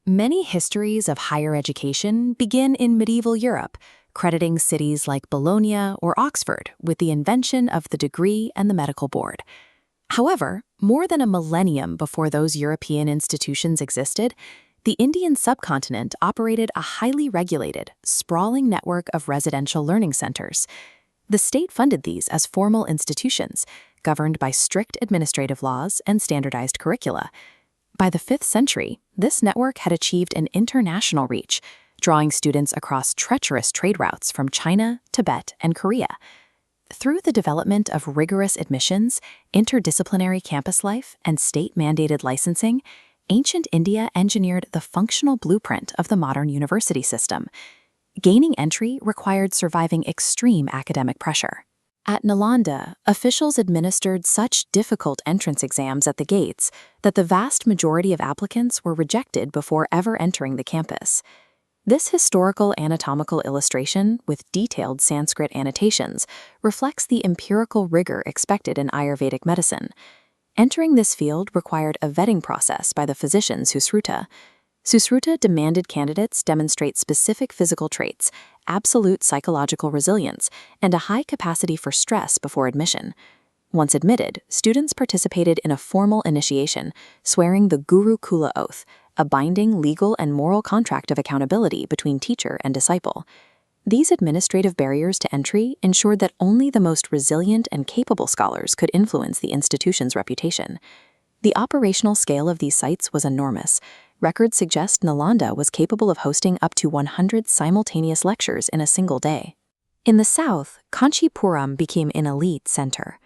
Many histories of higher education begin in medieval Europe, crediting cities like Bologna or Oxford with the invention of the degree and the medical board. However, more than a millennium before those European institutions existed, the Indian subcontinent operated a highly regulated, sprawling network of residential learning centers. The state funded these as formal institutions, governed by strict administrative laws and standardized curricula. By the 5th century, this network had achieved an international reach, drawing students across treacherous trade routes from China, Tibet, and Korea. Through the development of rigorous admissions, interdisciplinary campus life, and state-mandated licensing, ancient India engineered the functional blueprint of the modern university system. Gaining entry required surviving extreme academic pressure. At Nalanda, officials administered such difficult entrance exams at the gates that the vast majority of applicants were rejected before ever entering the campus. This historical anatomical illustration, with detailed Sanskrit annotations, reflects the empirical rigor expected in Ayurvedic medicine. Entering this field required a vetting process by the physician Sushruta. Sushruta demanded candidates demonstrate specific physical traits, absolute psychological resilience, and a high capacity for stress before admission. Once admitted, students participated in a formal initiation, swearing the Guru Kula Oath, a binding legal and moral contract of accountability between teacher and disciple. These administrative barriers to entry ensured that only the most resilient and capable scholars could influence the institution's reputation. The operational scale of these sites was enormous. Records suggest Nalanda was capable of hosting up to 100 simultaneous lectures in a single day. In the south, Kanchipuram became an elite center.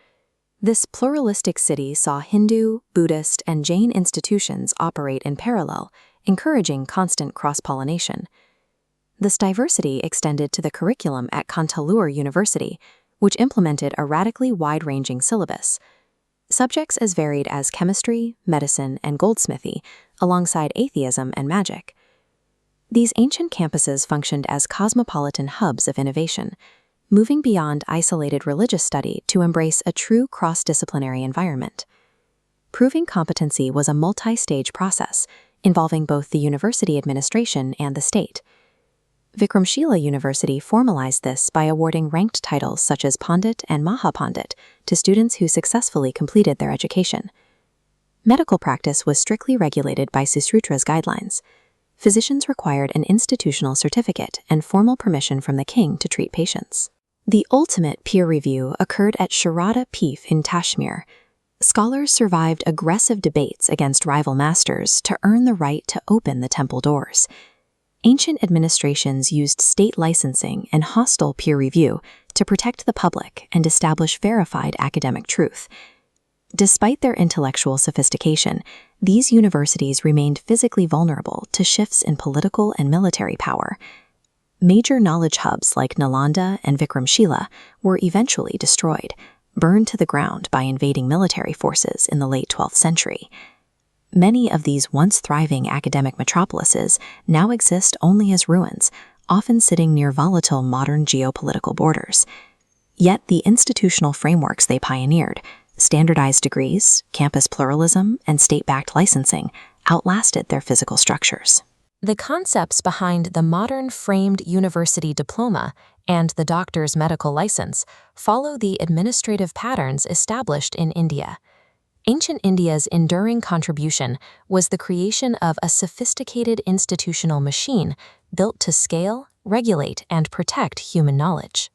This pluralistic city saw Hindu, Buddhist, and Jain institutions operate in parallel, encouraging constant cross-pollination. This diversity extended to the curriculum at Kantalur University, which implemented a radically wide-ranging syllabus. Subjects as varied as chemistry, medicine, and goldsmithy, alongside atheism and magic. These ancient campuses functioned as cosmopolitan hubs of innovation, moving beyond isolated religious study to embrace a true cross-disciplinary environment. Proving competency was a multi-stage process, involving both the university administration and the state. Vikramashila University formalized this by awarding ranked titles such as Pandit and Mahapandit to students who successfully completed their education. Medical practice was strictly regulated by Sushrutra's guidelines. Physicians required an institutional certificate and formal permission from the king to treat patients. The ultimate peer review occurred at Sharada Peeth in Kashmir. Scholars survived aggressive debates against rival masters to earn the right to open the temple doors. Ancient administrations used state licensing and hostile peer review to protect the public and establish verified academic truth. Despite their intellectual sophistication, these universities remained physically vulnerable to shifts in political and military power. Major knowledge hubs like Nalanda and Vikramashila were eventually destroyed, burned to the ground by invading military forces in the late 12th century. Many of these once thriving academic metropolises now exist only as ruins, often sitting near volatile modern geopolitical borders. Yet the institutional frameworks they pioneered, standardized degrees, campus pluralism, and state-backed licensing, outlasted their physical structures. The concepts behind the modern framed university diploma and the doctor's medical license follow the administrative patterns established in India. Ancient India's enduring contribution was the creation of a sophisticated institutional machine built to scale, regulate, and protect human knowledge.